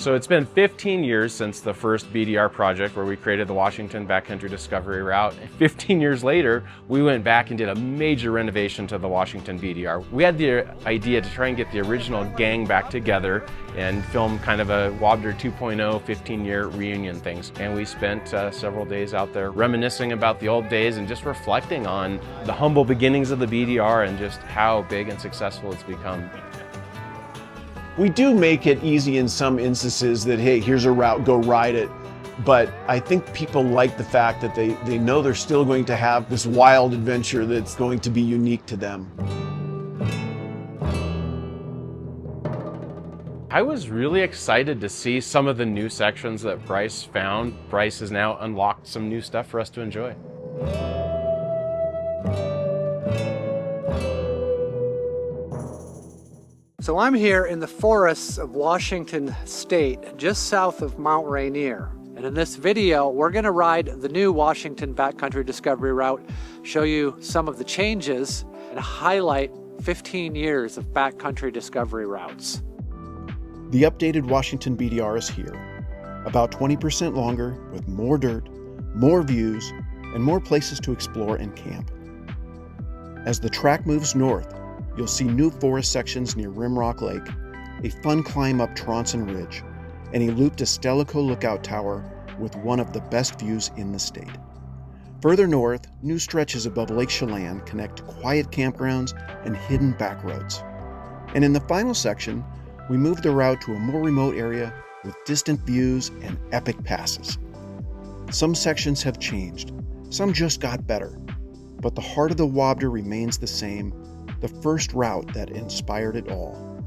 So it's been 15 years since the first BDR project where we created the Washington Backcountry Discovery Route. 15 years later, we went back and did a major renovation to the Washington BDR. We had the idea to try and get the original gang back together and film kind of a WABDR 2.0 15-year reunion things. And we spent several days out there reminiscing about the old days and just reflecting on the humble beginnings of the BDR and just how big and successful it's become. We do make it easy in some instances that, hey, here's a route, go ride it. But I think people like the fact that they know they're still going to have this wild adventure that's going to be unique to them. I was really excited to see some of the new sections that Bryce found. Bryce has now unlocked some new stuff for us to enjoy. So I'm here in the forests of Washington State, just south of Mount Rainier. And in this video, we're gonna ride the new Washington Backcountry Discovery Route, show you some of the changes, and highlight 15 years of backcountry discovery routes. The updated Washington BDR is here, about 20% longer, with more dirt, more views, and more places to explore and camp. As the track moves north, you'll see new forest sections near Rimrock Lake, a fun climb up Tronson Ridge, and a loop to Stellico Lookout Tower with one of the best views in the state. Further north, new stretches above Lake Chelan connect to quiet campgrounds and hidden back roads. And in the final section, we move the route to a more remote area with distant views and epic passes. Some sections have changed, some just got better, but the heart of the WABDR remains the same, the first route that inspired it all.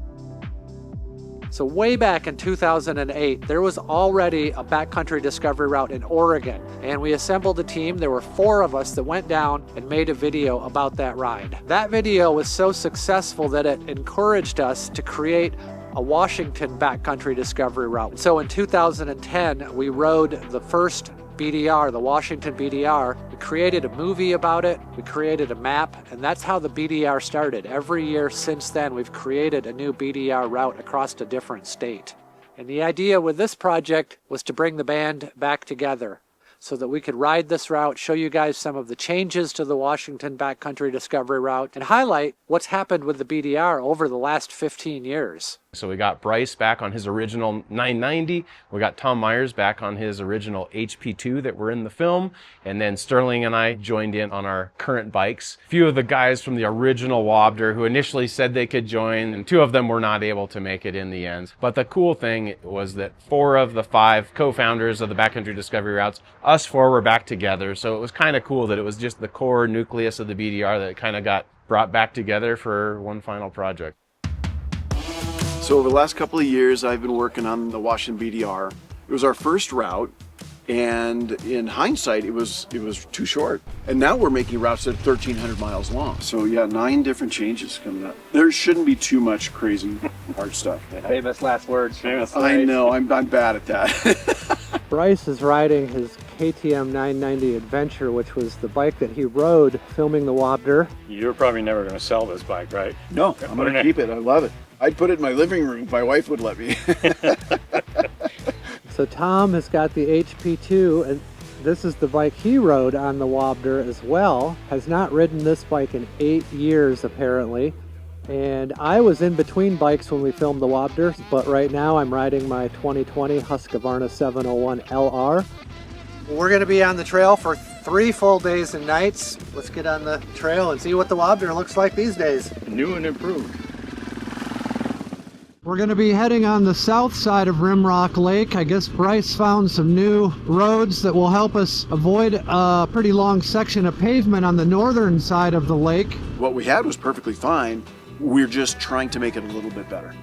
So way back in 2008, there was already a backcountry discovery route in Oregon, and we assembled a team. There were 4 of us that went down and made a video about that ride. That video was so successful that it encouraged us to create a Washington backcountry discovery route. So in 2010, we rode the first BDR, the Washington BDR. We created a movie about it, we created a map, and that's how the BDR started. Every year since then, we've created a new BDR route across a different state. And the idea with this project was to bring the band back together so that we could ride this route, show you guys some of the changes to the Washington Backcountry Discovery Route, and highlight what's happened with the BDR over the last 15 years. So we got Bryce back on his original 990. We got Tom Myers back on his original HP2 that were in the film. And then Sterling and I joined in on our current bikes. A few of the guys from the original WABDR who initially said they could join, and 2 of them were not able to make it in the end. But the cool thing was that 4 of the 5 co-founders of the Backcountry Discovery Routes, us 4 were back together. So it was kind of cool that it was just the core nucleus of the BDR that kind of got brought back together for one final project. So over the last couple of years, I've been working on the Washington BDR. It was our first route, and in hindsight, it was too short. And now we're making routes that are 1,300 miles long. So yeah, 9 different changes coming up. There shouldn't be too much crazy hard stuff. Famous last words. Famous. I know, I'm bad at that. Bryce is riding his KTM 990 Adventure, which was the bike that he rode filming the WABDR. You're probably never going to sell this bike, right? No, I'm going to keep it. I love it. I'd put it in my living room if my wife would let me. So Tom has got the HP2, and this is the bike he rode on the WABDR as well. Has not ridden this bike in 8 years apparently. And I was in between bikes when we filmed the WABDR, but right now I'm riding my 2020 Husqvarna 701 LR. We're going to be on the trail for 3 full days and nights. Let's get on the trail and see what the WABDR looks like these days. New and improved. We're going to be heading on the south side of Rimrock Lake. I guess Bryce found some new roads that will help us avoid a pretty long section of pavement on the northern side of the lake. What we had was perfectly fine. We're just trying to make it a little bit better.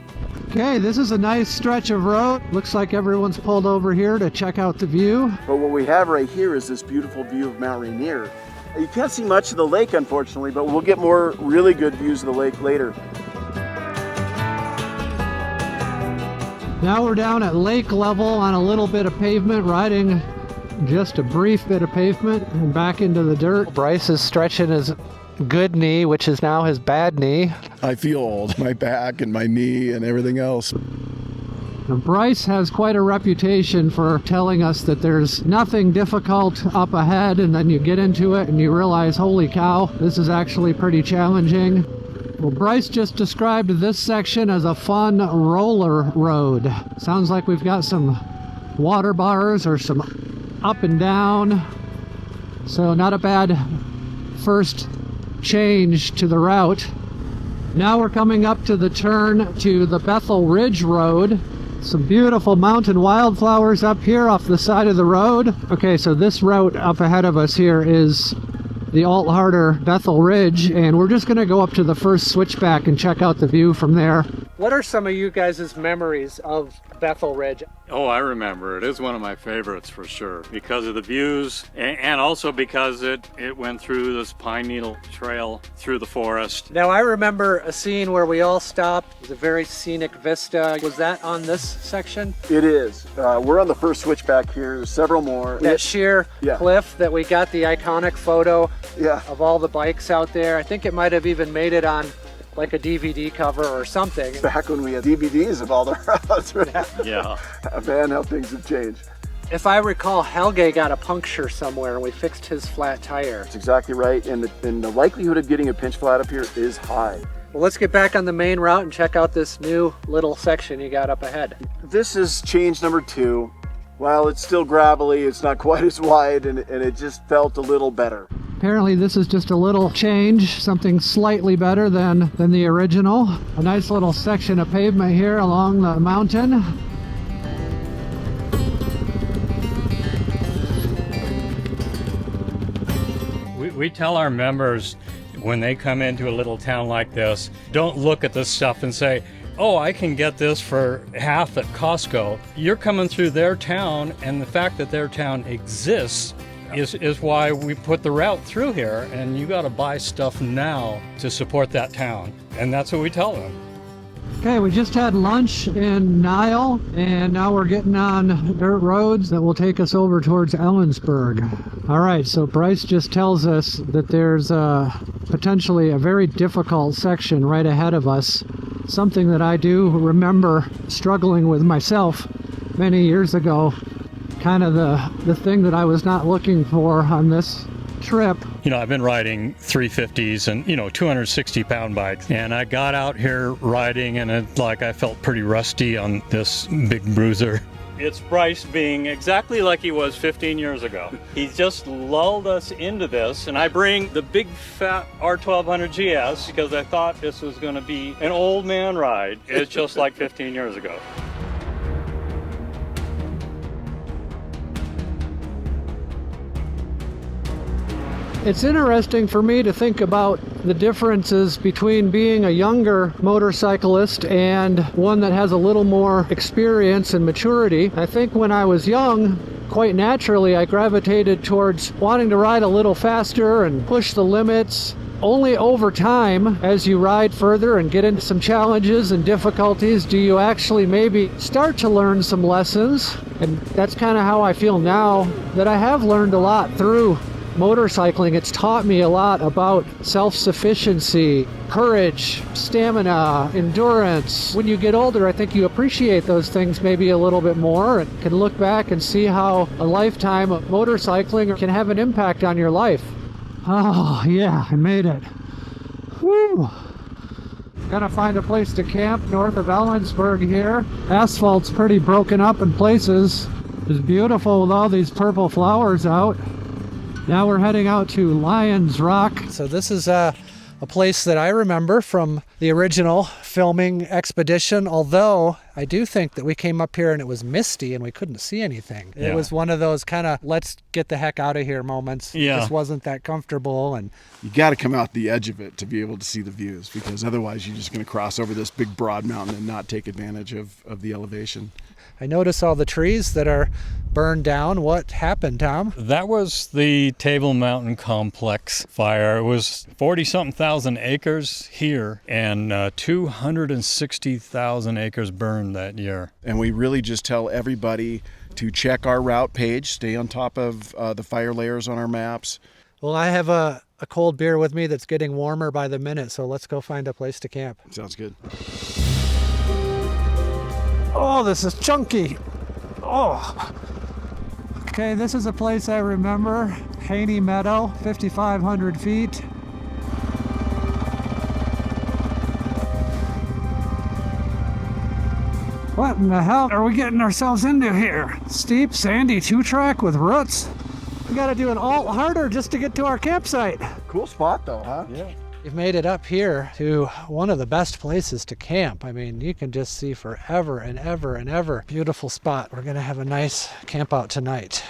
Okay, this is a nice stretch of road. Looks like everyone's pulled over here to check out the view. But what we have right here is this beautiful view of Mount Rainier. You can't see much of the lake, unfortunately, but we'll get more really good views of the lake later. Now we're down at lake level on a little bit of pavement, riding just a brief bit of pavement and back into the dirt. Bryce is stretching his good knee, which is now his bad knee. I feel old, my back and my knee and everything else. Now, Bryce has quite a reputation for telling us that there's nothing difficult up ahead, and then you get into it and you realize, holy cow, this is actually pretty challenging. Well, Bryce just described this section as a fun roller road. Sounds like we've got some water bars or some up and down. So not a bad first change to the route. Now we're coming up to the turn to the Bethel Ridge Road. Some beautiful mountain wildflowers up here off the side of the road. Okay, so this route up ahead of us here is the Alt Harder Bethel Ridge, and we're just going to go up to the first switchback and check out the view from there. What are some of you guys' memories of Bethel Ridge? Oh, I remember. It is one of my favorites for sure because of the views and also because it went through this pine needle trail through the forest. Now, I remember a scene where we all stopped. It was a very scenic vista. Was that on this section? It is. We're on the first switchback here. There's several more. That sheer cliff that we got the iconic photo of all the bikes out there. I think it might have even made it on like a DVD cover or something. Back when we had DVDs of all the routes, right? Yeah. Man, how things have changed. If I recall, Helge got a puncture somewhere and we fixed his flat tire. That's exactly right, and the likelihood of getting a pinch flat up here is high. Well, let's get back on the main route and check out this new little section you got up ahead. This is change number 2. While it's still gravelly, it's not quite as wide, and it just felt a little better. Apparently this is just a little change, something slightly better than the original. A nice little section of pavement here along the mountain. We tell our members when they come into a little town like this, don't look at this stuff and say, oh, I can get this for half at Costco. You're coming through their town, and the fact that their town exists is why we put the route through here, and you got to buy stuff now to support that town. And that's what we tell them. Okay, we just had lunch in Nile, and now we're getting on dirt roads that will take us over towards Ellensburg. All right, so Bryce just tells us that there's potentially a very difficult section right ahead of us, something that I do remember struggling with myself many years ago, kind of the thing that I was not looking for on this trip. You know, I've been riding 350s and, 260-pound bikes, and I got out here riding, and I felt pretty rusty on this big bruiser. It's Bryce being exactly like he was 15 years ago. He's just lulled us into this, and I bring the big fat R1200 GS because I thought this was going to be an old man ride. It's just like 15 years ago. It's interesting for me to think about the differences between being a younger motorcyclist and one that has a little more experience and maturity. I think when I was young, quite naturally, I gravitated towards wanting to ride a little faster and push the limits. Only over time, as you ride further and get into some challenges and difficulties, do you actually maybe start to learn some lessons. And that's kind of how I feel now, that I have learned a lot through motorcycling. It's taught me a lot about self-sufficiency, courage, stamina, endurance. When you get older, I think you appreciate those things maybe a little bit more and can look back and see how a lifetime of motorcycling can have an impact on your life. Oh, yeah, I made it. Whew. Gotta find a place to camp north of Ellensburg here. Asphalt's pretty broken up in places. It's beautiful with all these purple flowers out. Now we're heading out to Lions Rock. So this is a place that I remember from the original filming expedition, although I do think that we came up here and it was misty and we couldn't see anything. Yeah. It was one of those kind of let's get the heck out of here moments. Yeah. It just wasn't that comfortable. And you got to come out the edge of it to be able to see the views, because otherwise you're just going to cross over this big broad mountain and not take advantage of the elevation. I notice all the trees that are burned down. What happened, Tom? That was the Table Mountain Complex fire. It was 40-something thousand acres here, and 260,000 acres burned that year. And we really just tell everybody to check our route page, stay on top of the fire layers on our maps. Well, I have a cold beer with me that's getting warmer by the minute, so let's go find a place to camp. Sounds good. Oh, this is chunky. Oh. Okay, this is a place I remember. Haney Meadow, 5,500 feet. What in the hell are we getting ourselves into here? Steep, sandy two-track with roots? We gotta do an alt harder just to get to our campsite. Cool spot though, huh? Yeah. We've made it up here to one of the best places to camp. I mean, you can just see forever and ever and ever. Beautiful spot. We're gonna have a nice camp out tonight.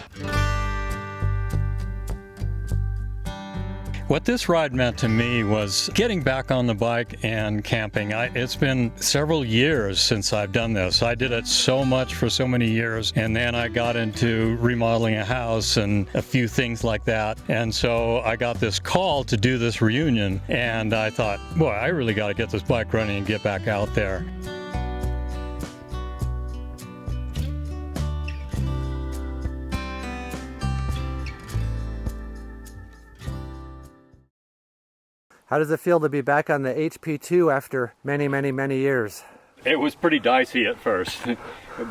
What this ride meant to me was getting back on the bike and camping. It's been several years since I've done this. I did it so much for so many years, and then I got into remodeling a house and a few things like that. And so I got this call to do this reunion, and I thought, boy, I really got to get this bike running and get back out there. How does it feel to be back on the HP2 after many, many, many years? It was pretty dicey at first,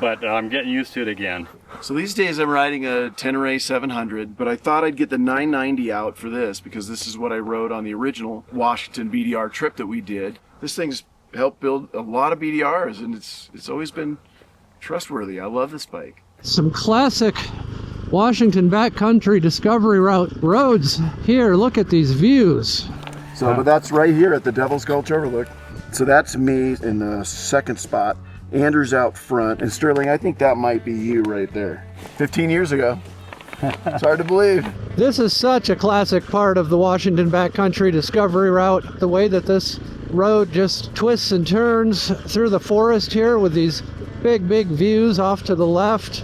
but I'm getting used to it again. So these days I'm riding a Tenere 700, but I thought I'd get the 990 out for this because this is what I rode on the original Washington BDR trip that we did. This thing's helped build a lot of BDRs, and it's always been trustworthy. I love this bike. Some classic Washington Backcountry Discovery Route roads here. Look at these views. So, but that's right here at the Devil's Gulch Overlook. So that's me in the second spot. Andrew's out front, and Sterling, I think that might be you right there. 15 years ago. It's hard to believe. This is such a classic part of the Washington Backcountry Discovery Route. The way that this road just twists and turns through the forest here with these big, big views off to the left.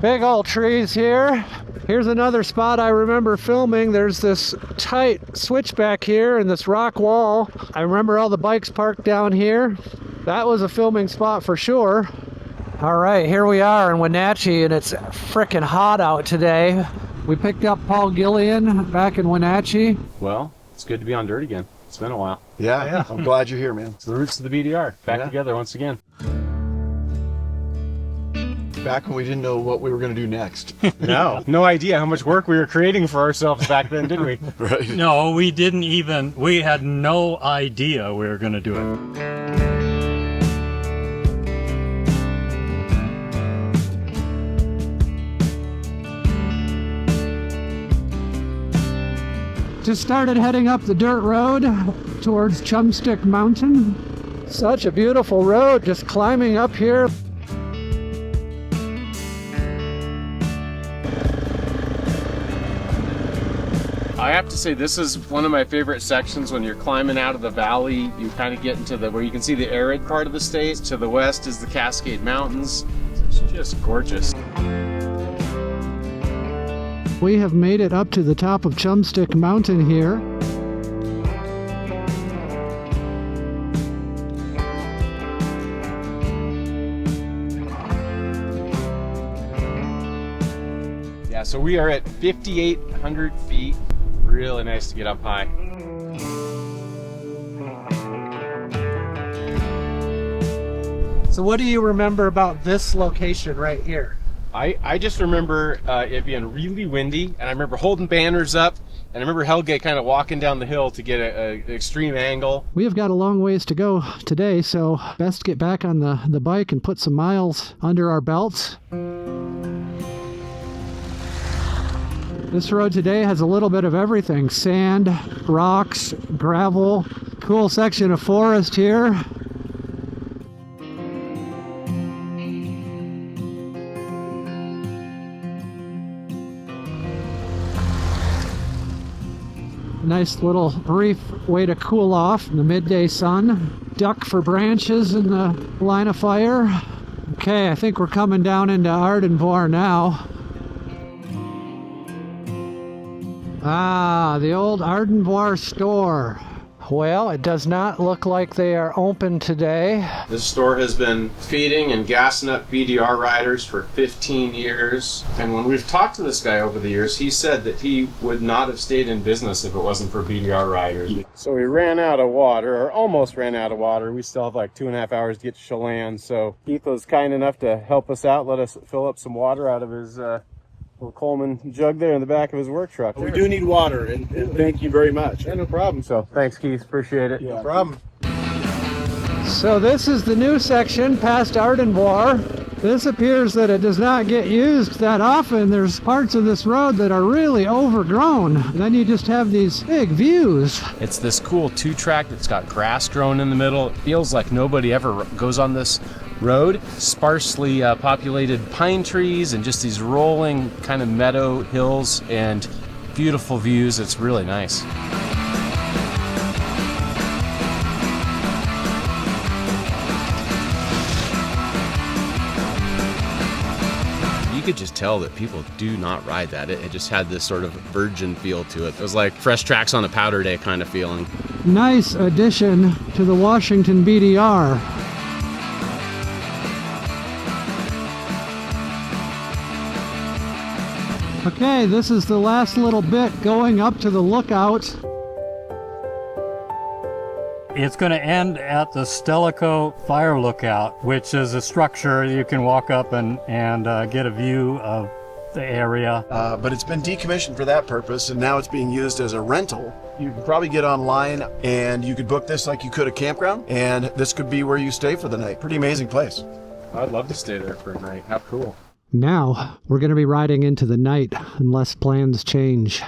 Big old trees here. Here's another spot I remember filming. There's this tight switchback here and this rock wall. I remember all the bikes parked down here. That was a filming spot for sure. All right, here we are in Wenatchee, and it's frickin' hot out today. We picked up Paul Gillian back in Wenatchee. Well, it's good to be on dirt again. It's been a while. Yeah. I'm glad you're here, man. It's the roots of the BDR. Back together once again. Back when we didn't know what we were going to do next. No idea how much work we were creating for ourselves back then, did we? Right. No, we had no idea we were going to do it. Just started heading up the dirt road towards Chumstick Mountain. Such a beautiful road, just climbing up here. I have to say, this is one of my favorite sections. When you're climbing out of the valley, you kind of get into where you can see the arid part of the state. To the west is the Cascade Mountains. It's just gorgeous. We have made it up to the top of Chumstick Mountain here. Yeah, so we are at 5,800 feet. Really nice to get up high. So what do you remember about this location right here? I just remember it being really windy, and I remember holding banners up, and I remember Helge kind of walking down the hill to get an extreme angle. We have got a long ways to go today, so best get back on the bike and put some miles under our belts. This road today has a little bit of everything: sand, rocks, gravel, cool section of forest here. Nice little brief way to cool off in the midday sun. Duck for branches in the line of fire. Okay, I think we're coming down into Ardenvohr now. Ah, the old Ardenvohr store. Well, it does not look like they are open today. This store has been feeding and gassing up BDR riders for 15 years. And when we've talked to this guy over the years, he said that he would not have stayed in business if it wasn't for BDR riders. So we ran out of water, or almost ran out of water. We still have like 2.5 hours to get to Chelan. So Keith was kind enough to help us out, let us fill up some water out of his little Coleman jug there in the back of his work truck. We do need water, and thank you very much. Yeah, no problem. So thanks, Keith. Appreciate it. No problem. So this is the new section past Ardenbois. This appears that it does not get used that often. There's parts of this road that are really overgrown. And then you just have these big views. It's this cool 2-track that's got grass growing in the middle. It feels like nobody ever goes on this road. Sparsely populated pine trees and just these rolling kind of meadow hills and beautiful views. It's really nice. You could just tell that people do not ride that. It just had this sort of virgin feel to it. It was like fresh tracks on a powder day kind of feeling. Nice addition to the Washington BDR. Okay, this is the last little bit going up to the lookout. It's going to end at the Stellico Fire Lookout, which is a structure you can walk up and get a view of the area. But it's been decommissioned for that purpose, and now it's being used as a rental. You can probably get online, and you could book this like you could a campground, and this could be where you stay for the night. Pretty amazing place. I'd love to stay there for a night. How cool. Now, we're going to be riding into the night unless plans change.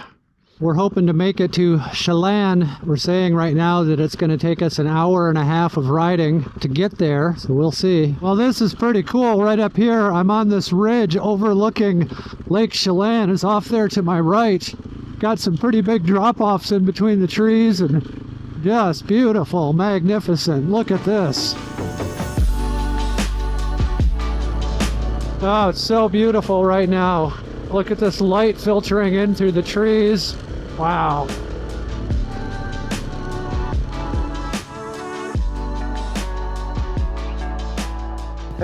We're hoping to make it to Chelan. We're saying right now that it's going to take us an hour and a half of riding to get there, so we'll see. Well, this is pretty cool. Right up here, I'm on this ridge overlooking Lake Chelan. It's off there to my right. Got some pretty big drop-offs in between the trees and just beautiful, magnificent. Look at this. Oh, it's so beautiful right now. Look at this light filtering in through the trees. Wow.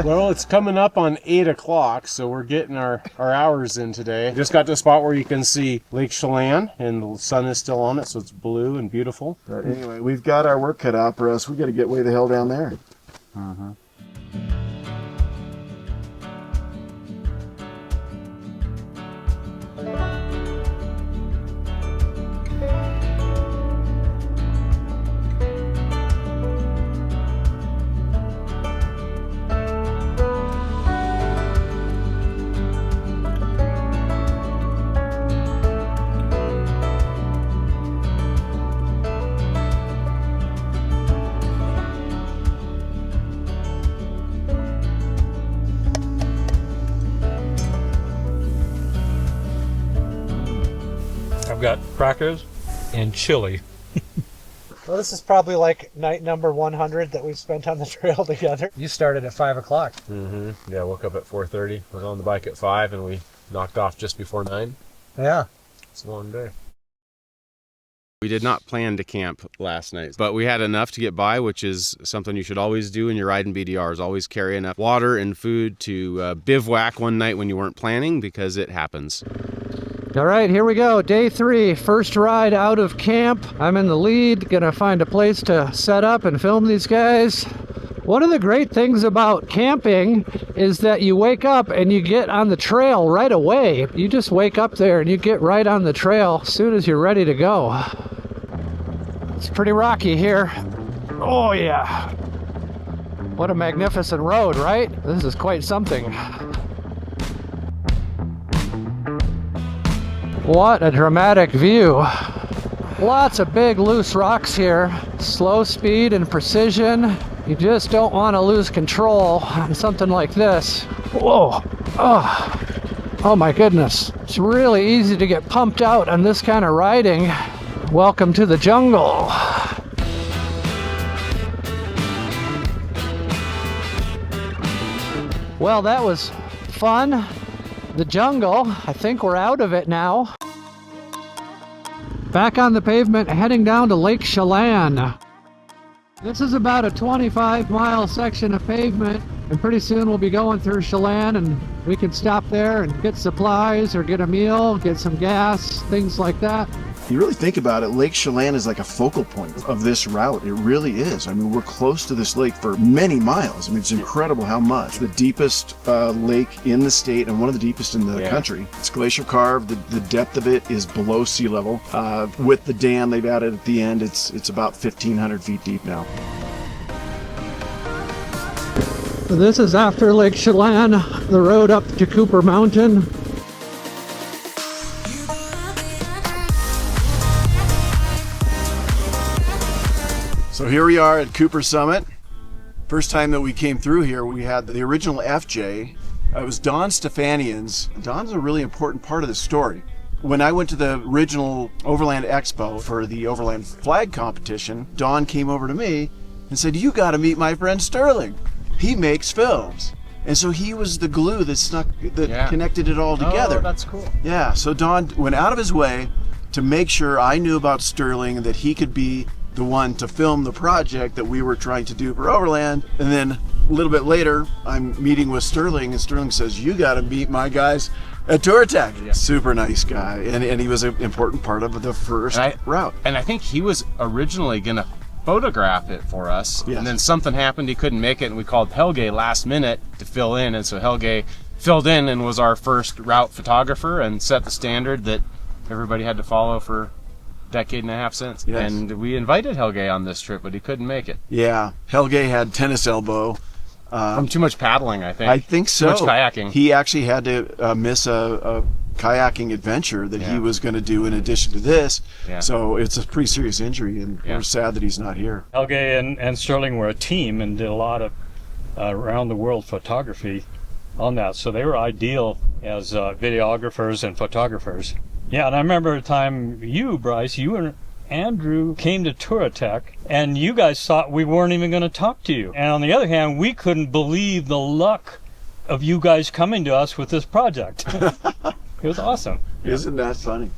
Well, it's coming up on 8 o'clock, so we're getting our hours in today. Just got to a spot where you can see Lake Chelan, and the sun is still on it, so it's blue and beautiful. But anyway, we've got our work cut out for us. We got to get way the hell down there. I've got crackers and chili. Well, this is probably like night number 100 that we've spent on the trail together. You started at 5 o'clock. Yeah, woke up at 4:30, was on the bike at 5, and we knocked off just before 9. Yeah. It's a long day. We did not plan to camp last night, but we had enough to get by, which is something you should always do when you're riding BDRs. Always carry enough water and food to bivouac one night when you weren't planning, because it happens. All right, here we go. Day 3, first ride out of camp. I'm in the lead, gonna find a place to set up and film these guys. One of the great things about camping is that you wake up and you get on the trail right away. You just wake up there and you get right on the trail as soon as you're ready to go. It's pretty rocky here. Oh yeah. What a magnificent road, right? This is quite something. What a dramatic view. Lots of big loose rocks here. Slow speed and precision. You just don't want to lose control on something like this. Whoa. Oh my goodness. It's really easy to get pumped out on this kind of riding. Welcome to the jungle. Well, that was fun. The jungle, I think we're out of it now. Back on the pavement, heading down to Lake Chelan. This is about a 25-mile section of pavement, and pretty soon we'll be going through Chelan, and we can stop there and get supplies or get a meal, get some gas, things like that. You really think about it, Lake Chelan is like a focal point of this route. It really is. I mean, we're close to this lake for many miles. I mean, it's incredible how much. The deepest lake in the state and one of the deepest in the country. It's glacier carved. The depth of it is below sea level. With the dam they've added at the end, it's about 1,500 feet deep now. So this is after Lake Chelan, the road up to Cooper Mountain. So here we are at Cooper Summit. First time that we came through here, we had the original FJ. It was Don Stefanian's. Don's a really important part of the story. When I went to the original Overland Expo for the Overland Flag competition, Don came over to me and said, "You got to meet my friend Sterling. He makes films." And so he was the glue that connected it all together. Oh, that's cool. Yeah, so Don went out of his way to make sure I knew about Sterling and that he could be the one to film the project that we were trying to do for Overland. And then a little bit later, I'm meeting with Sterling, and Sterling says, "You got to meet my guys at TourTech." Yeah. Super nice guy, and he was an important part of the first route. And I think he was originally gonna photograph it for us, and then something happened, he couldn't make it, and we called Helge last minute to fill in, and so Helge filled in and was our first route photographer and set the standard that everybody had to follow for decade and a half since. And we invited Helge on this trip, but he couldn't make it. Yeah, Helge had tennis elbow. From too much paddling, I think. I think so. Too much kayaking. He actually had to miss a kayaking adventure that he was going to do in addition to this. Yeah. So it's a pretty serious injury, and we're sad that he's not here. Helge and Sterling were a team and did a lot of around the world photography on that. So they were ideal as videographers and photographers. Yeah, and I remember a time you, Bryce, you and Andrew came to TourTech, and you guys thought we weren't even going to talk to you. And on the other hand, we couldn't believe the luck of you guys coming to us with this project. It was awesome. Isn't that funny?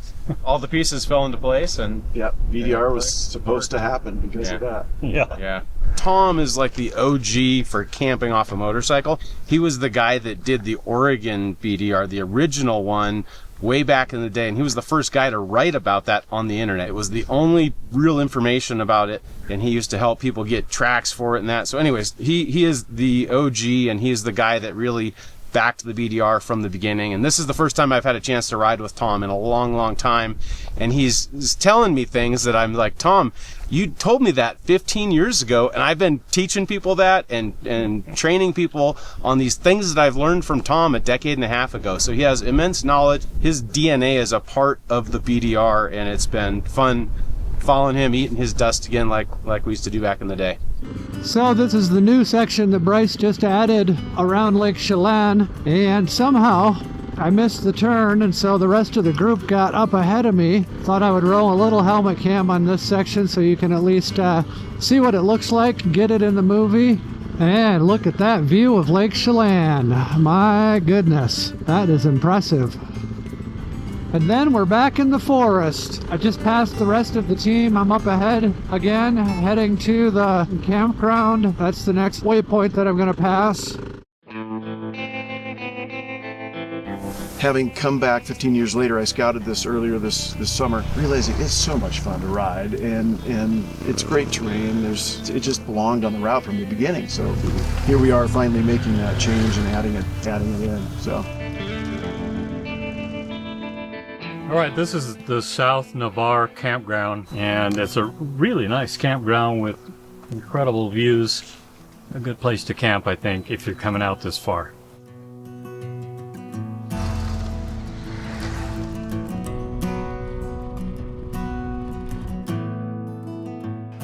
All the pieces fell into place, and BDR was supposed to happen because of that. Yeah. Tom is like the OG for camping off a motorcycle. He was the guy that did the Oregon BDR, the original one, way back in the day, and he was the first guy to write about that on the internet. It was the only real information about it, and he used to help people get tracks for it and that. So anyways, he is the OG, and he's the guy that really backed the BDR from the beginning. And this is the first time I've had a chance to ride with Tom in a long time, and he's telling me things that I'm like, "Tom, you told me that 15 years ago, and I've been teaching people that and training people on these things that I've learned from Tom a decade and a half ago." So he has immense knowledge. His DNA is a part of the BDR, and it's been fun following him, eating his dust again like we used to do back in the day. So this is the new section that Bryce just added around Lake Chelan, and somehow I missed the turn, and so the rest of the group got up ahead of me. Thought I would roll a little helmet cam on this section so you can at least see what it looks like, get it in the movie. And look at that view of Lake Chelan. My goodness, that is impressive. And then we're back in the forest. I just passed the rest of the team. I'm up ahead again, heading to the campground. That's the next waypoint that I'm going to pass. Having come back 15 years later, I scouted this earlier this summer, realizing it's so much fun to ride, and it's great terrain. It just belonged on the route from the beginning. So here we are finally making that change and adding it in. So. All right, this is the South Navarre campground, and it's a really nice campground with incredible views. A good place to camp, I think, if you're coming out this far.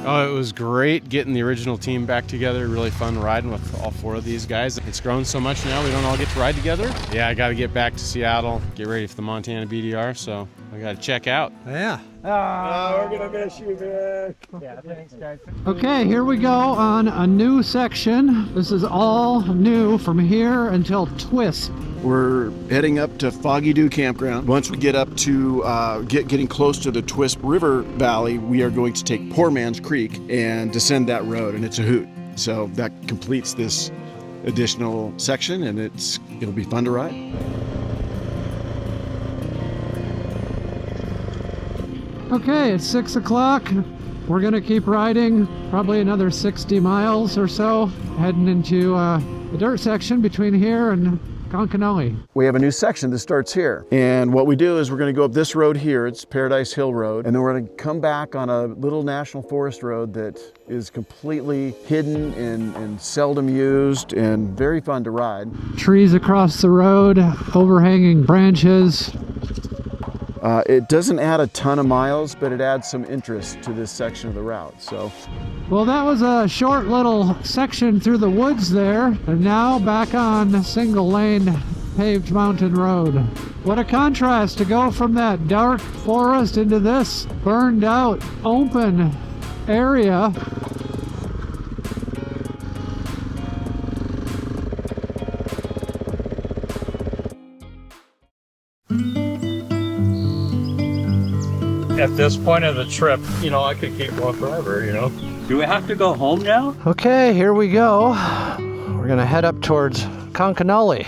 Oh, it was great getting the original team back together. Really fun riding with all four of these guys. It's grown so much now, we don't all get to ride together. Yeah, I got to get back to Seattle, get ready for the Montana BDR, so I got to check out. Yeah. We're going to miss you, man. Yeah, thanks, guys. Okay, here we go on a new section. This is all new from here until Twist. We're heading up to Foggy Dew Campground. Once we get up to getting close to the Twist River Valley, we are going to take Poor Man's Creek and descend that road, and it's a hoot. So that completes this additional section, and it'll be fun to ride. Okay, it's 6 o'clock. We're gonna keep riding probably another 60 miles or so, heading into the dirt section between here and Concanoli. We have a new section that starts here. And what we do is we're going to go up this road here. It's Paradise Hill Road. And then we're going to come back on a little national forest road that is completely hidden and seldom used and very fun to ride. Trees across the road, overhanging branches. It doesn't add a ton of miles, but it adds some interest to this section of the route. So, well, that was a short little section through the woods there, and now back on single lane paved mountain road. What a contrast to go from that dark forest into this burned out open area. At this point of the trip, I could keep going forever, Do we have to go home now? Okay, here we go. We're gonna head up towards Concanoli.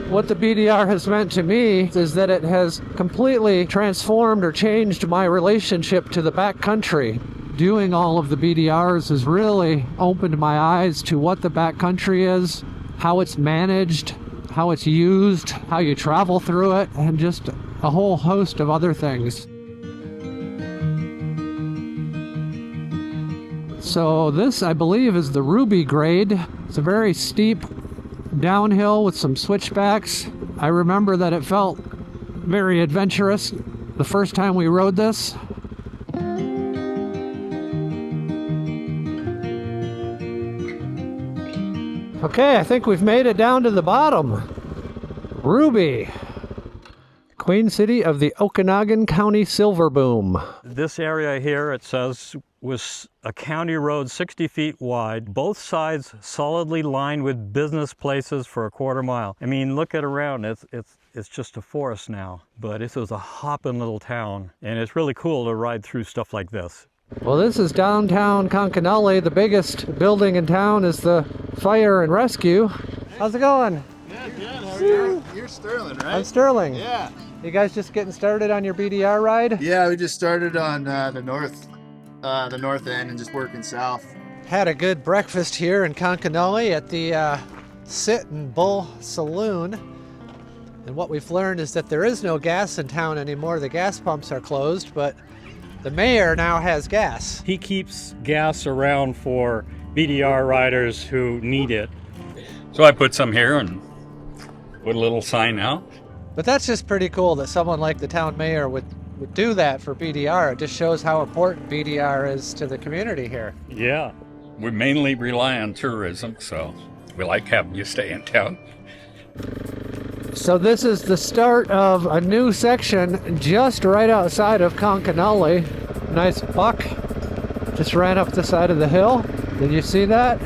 What the BDR has meant to me is that it has completely transformed or changed my relationship to the backcountry. Doing all of the BDRs has really opened my eyes to what the backcountry is, how it's managed, how it's used, how you travel through it, and just a whole host of other things. So this, I believe, is the Ruby grade. It's a very steep downhill with some switchbacks. I remember that it felt very adventurous the first time we rode this. Okay, I think we've made it down to the bottom. Ruby. Queen City of the Okanagan County Silver Boom. This area here, it says, was a county road 60 feet wide, both sides solidly lined with business places for a quarter mile. I mean, look at around, it's just a forest now, but this was a hopping little town, and it's really cool to ride through stuff like this. Well, this is downtown Concanoli. The biggest building in town is the fire and rescue. How's it going? Good. How are you? You're Sterling, right? I'm Sterling. Yeah. You guys just getting started on your BDR ride? Yeah, we just started on the north end and just working south. Had a good breakfast here in Concanoli at the Sit and Bull Saloon. And what we've learned is that there is no gas in town anymore. The gas pumps are closed, but the mayor now has gas. He keeps gas around for BDR riders who need it. So I put some here and put a little sign out. But that's just pretty cool that someone like the town mayor would do that for BDR. It just shows how important BDR is to the community here. Yeah. We mainly rely on tourism, so we like having you stay in town. So this is the start of a new section just right outside of Concanoli. Nice buck just ran up the side of the hill. Did you see that?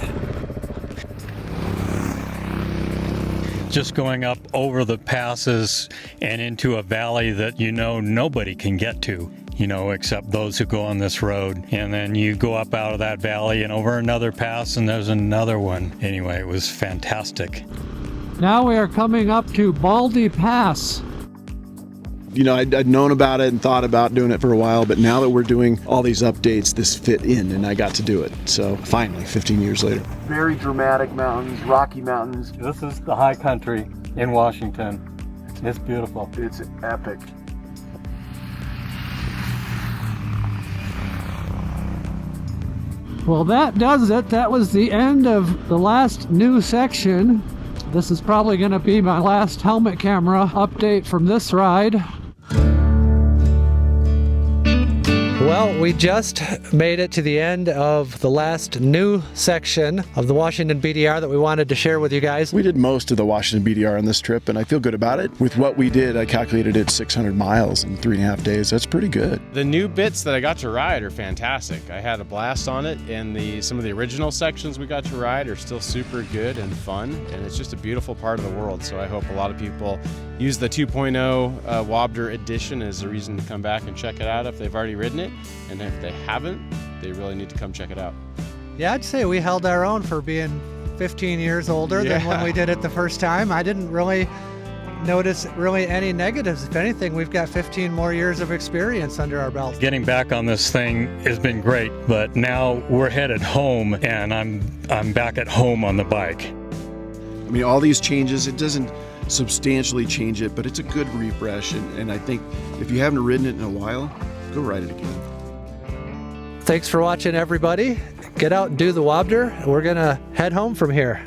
Just going up over the passes and into a valley that nobody can get to, except those who go on this road. And then you go up out of that valley and over another pass and there's another one. Anyway, it was fantastic. Now we are coming up to Baldy Pass. I'd known about it and thought about doing it for a while, but now that we're doing all these updates, this fit in and I got to do it. So finally, 15 years later. Very dramatic mountains, rocky mountains. This is the high country in Washington. It's beautiful. It's epic. Well, that does it. That was the end of the last new section. This is probably going to be my last helmet camera update from this ride. Well, we just made it to the end of the last new section of the Washington BDR that we wanted to share with you guys. We did most of the Washington BDR on this trip, and I feel good about it. With what we did, I calculated it 600 miles in 3.5 days. That's pretty good. The new bits that I got to ride are fantastic. I had a blast on it, and some of the original sections we got to ride are still super good and fun, and it's just a beautiful part of the world. So I hope a lot of people use the 2.0 WABDR edition as a reason to come back and check it out if they've already ridden it. And if they haven't, they really need to come check it out. Yeah, I'd say we held our own for being 15 years older than when we did it the first time. I didn't really notice any negatives. If anything, we've got 15 more years of experience under our belt. Getting back on this thing has been great, but now we're headed home, and I'm back at home on the bike. I mean, all these changes, it doesn't substantially change it, but it's a good refresh. And I think if you haven't ridden it in a while, go ride it again. Thanks for watching, everybody. Get out and do the WABDR. We're going to head home from here.